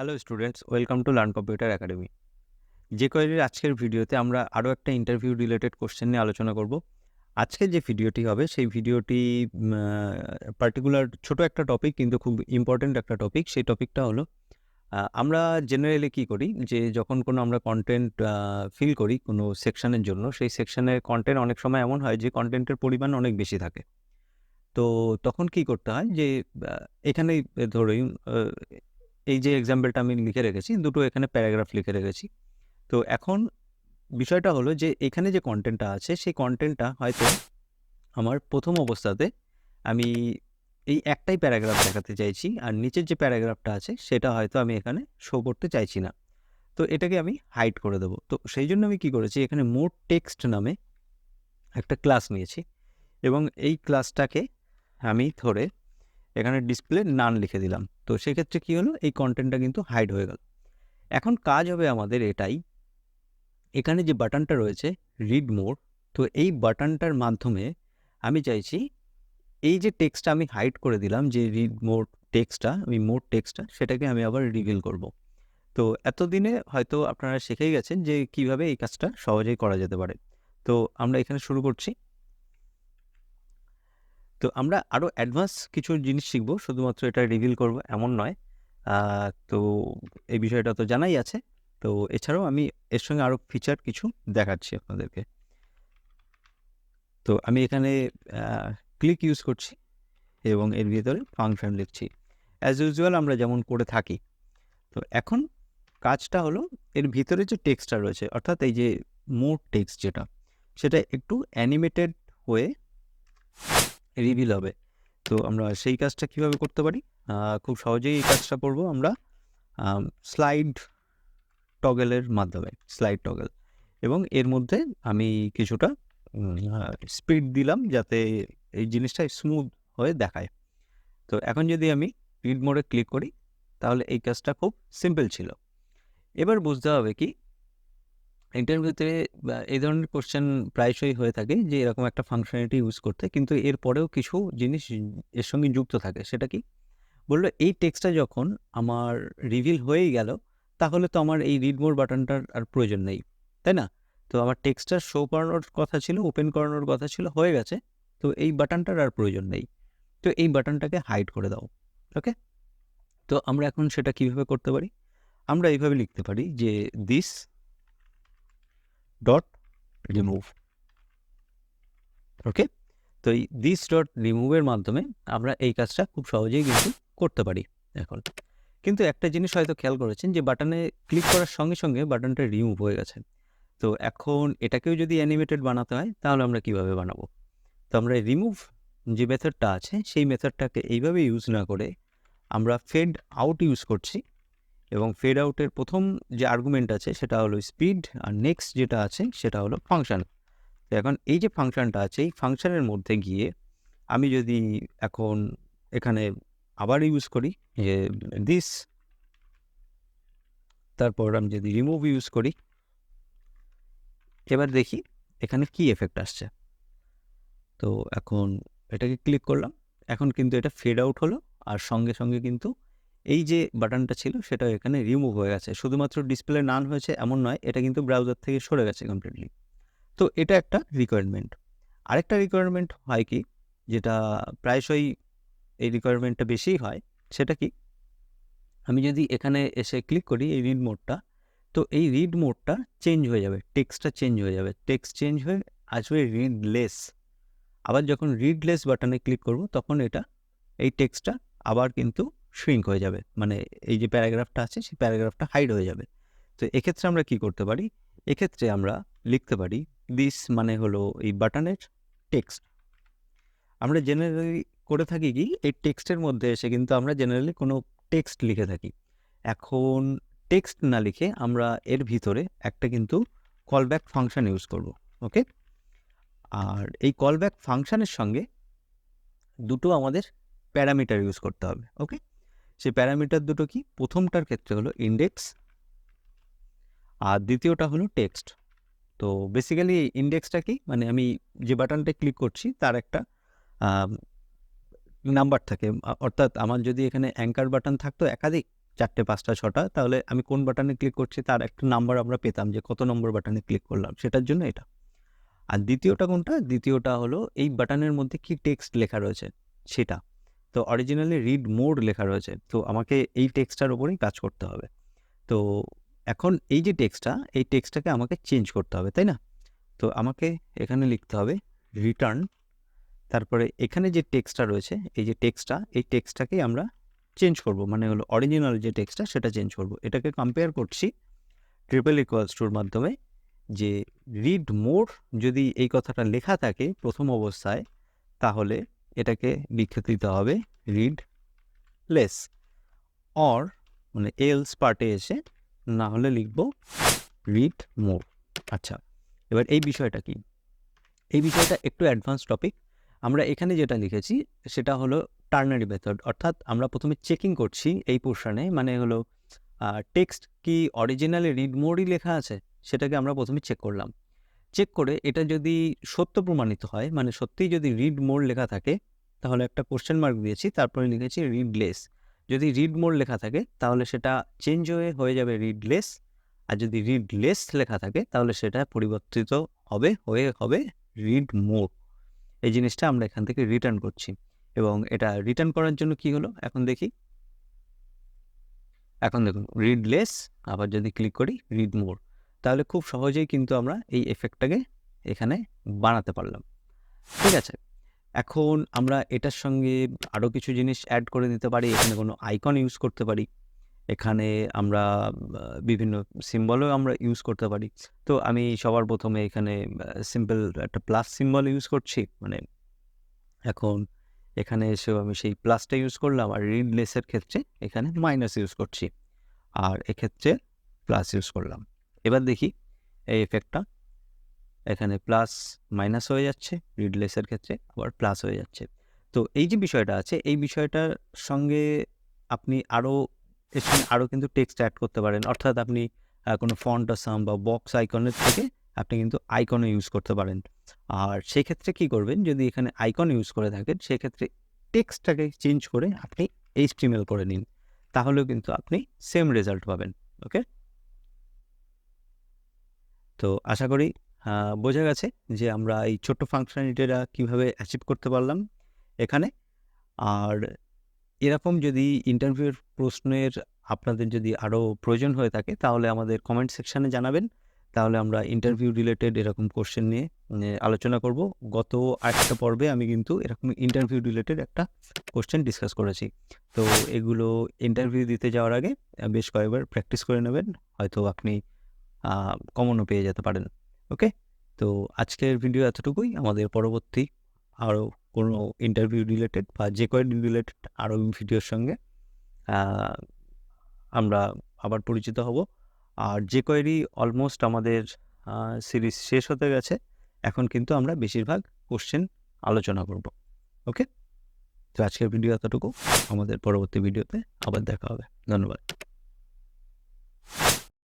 Hello students, welcome to learn computer academy. যে কোয়েরির আজকের ভিডিওতে আমরা আরও একটা ইন্টারভিউ রিলেটেড কোশ্চেন নিয়ে আলোচনা করব। আজকে যে ভিডিওটি হবে সেই ভিডিওটি পার্টিকুলার ছোট একটা টপিক, কিন্তু খুব ইম্পর্টেন্ট একটা টপিক। সেই টপিকটা হলো আমরা জেনারেলি কী করি, যে যখন কোনো আমরা কন্টেন্ট ফিল করি কোনো সেকশনের জন্য, সেই সেকশনের কন্টেন্ট অনেক সময় এমন হয় যে কন্টেন্টের পরিমাণ অনেক বেশি থাকে। তো তখন কি করতে হয় যে এখানেই ধরুন এই যে এক্সাম্পলটা আমি লিখে রেখেছি, দুটো এখানে প্যারাগ্রাফ লিখে রেখেছি। তো এখন বিষয়টা হলো যে এখানে যে কন্টেন্টটা আছে সেই কন্টেন্টটা হয়তো আমার প্রথম অবস্থাতে আমি এই একটাই প্যারাগ্রাফ দেখাতে চাইছি, আর নিচের যে প্যারাগ্রাফটা আছে সেটা হয়তো আমি এখানে শো করতে চাইছি না। তো এটাকে আমি হাইড করে দেবো। তো সেই জন্য আমি কি করেছি, এখানে মোর টেক্সট নামে একটা ক্লাস নিয়েছি এবং এই ক্লাসটাকে আমি ধরে এখানে ডিসপ্লে নান লিখে দিলাম। তো সেক্ষেত্রে কি হলো, এই কন্টেন্টটা কিন্তু হাইড হয়ে গেল। এখন কাজ হবে আমাদের এটাই, এখানে যে বাটনটা রয়েছে রিড মোর, তো এই বাটনটার মাধ্যমে আমি চাইছি এই যে টেক্সটটা আমি হাইড করে দিলাম, যে রিড মোর টেক্সটটা, আমি মোর টেক্সটটা সেটাকে আমি আবার রিভিল করব। তো এতদিনে হয়তো আপনারা শিখেই গেছেন যে কিভাবে এই কাজটা সহজেই করা যেতে পারে। তো আমরা এখানে শুরু করছি। তো আমরা আরও অ্যাডভান্স কিছু জিনিস শিখব, শুধুমাত্র এটা রিভিল করব এমন নয়। তো এই বিষয়টা তো জানাই আছে। তো এছাড়াও আমি এর সঙ্গে আরও ফিচার কিছু দেখাচ্ছি আপনাদেরকে। তো আমি এখানে ক্লিক ইউজ করছি এবং এর ভিতরে ফাংশন লিখছি, অ্যাজ ইউজুয়াল আমরা যেমন করে থাকি। তো এখন কাজটা হলো, এর ভিতরে যে টেক্সটটা রয়েছে, অর্থাৎ এই যে মোর টেক্সট যেটা, সেটা একটু অ্যানিমেটেড হয়ে রিভিল হবে। তো আমরা সেই কাজটা কিভাবে করতে পারি, খুব সহজেই এই কাজটা করব আমরা স্লাইড টগেলের মাধ্যমে, স্লাইড টগেল, এবং এর মধ্যে আমি কিছুটা স্পিড দিলাম যাতে এই জিনিসটা স্মুথ হয়ে দেখায়। তো এখন যদি আমি রিড মোডে ক্লিক করি, তাহলে এই কাজটা খুব সিম্পল ছিল। এবার বুঝতে হবে কি, ইন্টারভিউতে এই ধরনের কোশ্চেন প্রায়শই হয়ে থাকে যে এরকম একটা ফাংশনালিটি ইউজ করতে, কিন্তু এরপরেও কিছু জিনিস এর সঙ্গে যুক্ত থাকে। সেটা কি বললো, এই টেক্সটটা যখন আমার রিভিল হয়েই গেল, তাহলে তো আমার এই রিড মোর বাটনটার আর প্রয়োজন নেই, তাই না? তো আমার টেক্সটটা শো করানোর কথা ছিল, ওপেন করানোর কথা ছিল, হয়ে গেছে। তো এই বাটনটার আর প্রয়োজন নেই। তো এই বাটনটাকে হাইড করে দাও। ওকে, তো আমরা এখন সেটা কিভাবে করতে পারি, আমরা এইভাবে লিখতে পারি যে দিস ডট রিমুভ। ওকে, তো এই দিস ডট রিমুভের মাধ্যমে আমরা এই কাজটা খুব সহজেই কিন্তু করতে পারি এখন। কিন্তু একটা জিনিস হয়তো খেয়াল করেছেন যে বাটনে ক্লিক করার সঙ্গে সঙ্গে বাটনটা রিমুভ হয়ে গেছে। তো এখন এটাকেও যদি অ্যানিমেটেড বানাতে হয়, তাহলে আমরা কিভাবে বানাবো? তো আমরা রিমুভ যে মেথডটা আছে সেই মেথডটাকে এইভাবে ইউজ না করে আমরা ফেড আউট ইউজ করছি, এবং ফেড আউটের প্রথম যে আর্গুমেন্ট আছে সেটা হলো স্পিড, আর নেক্সট যেটা আছে সেটা হলো ফাংশন। তো এখন এই যে ফাংশনটা আছে, এই ফাংশনের মধ্যে গিয়ে আমি যদি এখন এখানে আবার ইউজ করি যে দিস, তারপর আমি যদি রিমুভ ইউজ করি, এবার দেখি এখানে কি এফেক্ট আসছে। তো এখন এটাকে ক্লিক করলাম, এখন কিন্তু এটা ফেড আউট হলো, আর সঙ্গে সঙ্গে কিন্তু এই যে বাটনটা ছিল সেটা এখানে রিমুভ হয়ে গেছে। শুধুমাত্র ডিসপ্লে নান হয়েছে এমন নয়, এটা কিন্তু ব্রাউজার থেকে সরে গেছে কমপ্লিটলি। তো এটা একটা রিকোয়ারমেন্ট। আরেকটা রিকোয়ারমেন্ট হয় কি, যেটা প্রায়শই এই রিকোয়ারমেন্টটা বেশিই হয়, সেটা কি, আমি যদি এখানে এসে ক্লিক করি এই রিড মোডটা, তো এই রিড মোডটা চেঞ্জ হয়ে যাবে, টেক্সটটা চেঞ্জ হয়ে যাবে, টেক্সট চেঞ্জ হয়ে আসবে রিডলেস। আবার যখন রিডলেস বাটনে ক্লিক করব, তখন এটা এই টেক্সটটা আবার কিন্তু শ্রিঙ্ক হয়ে যাবে, মানে এই যে প্যারাগ্রাফটা আছে সেই প্যারাগ্রাফটা হাইড হয়ে যাবে। তো এক্ষেত্রে আমরা কি করতে পারি, এক্ষেত্রে আমরা লিখতে পারি দিস মানে হলো এই বাটনের টেক্সট। আমরা জেনারেলি করে থাকি কি, এই টেক্সটের মধ্যে এসে কিন্তু আমরা জেনারেলি কোনো টেক্সট লিখে থাকি। এখন টেক্সট না লিখে আমরা এর ভিতরে একটা কিন্তু কলব্যাক ফাংশন ইউজ করব। ওকে, আর এই কলব্যাক ফাংশনের সঙ্গে দুটো আমাদের প্যারামিটার ইউজ করতে হবে। ওকে, সেই প্যারামিটার দুটো কি, প্রথমটার ক্ষেত্রে হলো ইন্ডেক্স, আর দ্বিতীয়টা হলো টেক্সট। তো বেসিক্যালি ইন্ডেক্সটা কি, মানে আমি যে বাটনটা ক্লিক করছি তার একটা নাম্বার থাকে, অর্থাৎ আমার যদি এখানে অ্যাঙ্কার বাটন থাকতো একাধিক, 4টে 5টা 6টা, তাহলে আমি কোন বাটনে ক্লিক করছি তার একটা নাম্বার আমরা পেতাম যে কত নম্বর বাটনে ক্লিক করলাম, সেটার জন্য এটা। আর দ্বিতীয়টা কোনটা? দ্বিতীয়টা হলো এই বাটনের মধ্যে কি টেক্সট লেখা রয়েছে সেটা। তো অরিজিনালি রিড মোর লেখা রয়েছে, তো আমাকে এই টেক্সটটার উপরেই কাজ করতে হবে। তো এখন এই যে টেক্সটটা, এই টেক্সটটাকে আমাকে চেঞ্জ করতে হবে, তাই না? তো আমাকে এখানে লিখতে হবে রিটার্ন, তারপরে এখানে যে টেক্সটটা রয়েছে, এই যে টেক্সটটা, এই টেক্সটটাকেই আমরা চেঞ্জ করব, মানে হলো অরিজিনাল যে টেক্সটটা সেটা চেঞ্জ করব। এটাকে কম্পেয়ার করছি ট্রিপল ইকুয়ালস টুর মাধ্যমে, যে রিড মোর যদি এই কথাটা লেখা থাকে প্রথম অবস্থায়, তাহলে এটাকে লিখে দিতে হবে রিড লেস, অর মানে এলস পার্টে এসে না হলে লিখব রিড মোর। আচ্ছা, এবার এই বিষয়টা কি? এই বিষয়টা একটু অ্যাডভান্স টপিক। আমরা এখানে যেটা লিখেছি সেটা হলো টার্নারি মেথড, অর্থাৎ আমরা প্রথমে চেকিং করছি এই পোর্শনে, মানে হলো টেক্সট কি অরিজিনালি রিড মোরই লেখা আছে সেটাকে আমরা প্রথমে চেক করলাম। চেক করে এটা যদি সত্য প্রমাণিত হয়, মানে সত্যিই যদি রিড মোর লেখা থাকে, তাহলে একটা কোশ্চেন মার্ক দিয়েছি, তারপরে লিখেছি রিড লেস। যদি রিড মোর লেখা থাকে তাহলে সেটা চেঞ্জ হয়ে যাবে রিড লেস, আর যদি রিড লেস লেখা থাকে তাহলে সেটা পরিবর্তিত হবে রিড মোর। এই জিনিসটা আমরা এখান থেকে রিটার্ন করছি, এবং এটা রিটার্ন করার জন্য কি হলো এখন দেখি। এখন দেখুন রিড লেস, আবার যদি ক্লিক করি রিড মোর, তাহলে খুব সহজেই কিন্তু আমরা এই এফেক্টটাকে এখানে বানাতে পারলাম। ঠিক আছে, এখন আমরা এটার সঙ্গে আরও কিছু জিনিস অ্যাড করে দিতে পারি। এখানে কোনো আইকন ইউজ করতে পারি, এখানে আমরা বিভিন্ন সিম্বলও আমরা ইউজ করতে পারি। তো আমি সবার প্রথমে এখানে সিম্পল একটা প্লাস সিম্বল ইউজ করছি, মানে এখন এখানে এসেও আমি সেই প্লাসটা ইউজ করলাম, আর রিড লেসের ক্ষেত্রে এখানে মাইনাস ইউজ করছি, আর এক্ষেত্রে প্লাস ইউজ করলাম। এবার দেখি এই এফেক্টটা, এখানে প্লাস মাইনাস হয়ে যাচ্ছে, রিড লেসের ক্ষেত্রে আবার প্লাস হয়ে যাচ্ছে। তো এই যে বিষয়টা আছে, এই বিষয়টার সঙ্গে আপনি এর সঙ্গে আরও কিন্তু টেক্সট অ্যাড করতে পারেন, অর্থাৎ আপনি কোনো ফন্ট আসাম বা বক্স আইকনের থেকে আপনি কিন্তু আইকনও ইউজ করতে পারেন। আর সেক্ষেত্রে কি করবেন, যদি এখানে আইকন ইউজ করে থাকেন সেক্ষেত্রে টেক্সটটাকে চেঞ্জ করে আপনি HTML করে নিন, তাহলেও কিন্তু আপনি সেম রেজাল্ট পাবেন। ওকে, তো আশা করি বোঝা গেছে যে আমরা এই ছোট্ট ফাংশনালিটিটা কীভাবে অ্যাচিভ করতে পারলাম এখানে। আর এরকম যদি ইন্টারভিউর প্রশ্নের আপনাদের যদি আরও প্রয়োজন হয়ে থাকে তাহলে আমাদের কমেন্ট সেকশানে জানাবেন, তাহলে আমরা ইন্টারভিউ রিলেটেড এরকম কোশ্চেন নিয়ে আলোচনা করব। গত একটা পর্বে আমি কিন্তু এরকম ইন্টারভিউ রিলেটেড একটা কোশ্চেন ডিসকাস করেছি, তো এগুলো ইন্টারভিউ দিতে যাওয়ার আগে বেশ কয়েকবার প্র্যাকটিস করে নেবেন, হয়তো আপনি কমনও পেয়ে যেতে পারেন। ওকে, তো আজকের ভিডিও এতটুকুই। আমাদের পরবর্তী আরও কোনো ইন্টারভিউ রিলেটেড বা যে কোয়েরি রিলেটেড আরও ভিডিওর সঙ্গে আমরা আবার পরিচিত হব। আর যে কোয়েরি অলমোস্ট আমাদের সিরিজ শেষ হতে গেছে, এখন কিন্তু আমরা বেশিরভাগ কোশ্চেন আলোচনা করব। ওকে, তো আজকের ভিডিও এতটুকু, আমাদের পরবর্তী ভিডিওতে আবার দেখা হবে। ধন্যবাদ।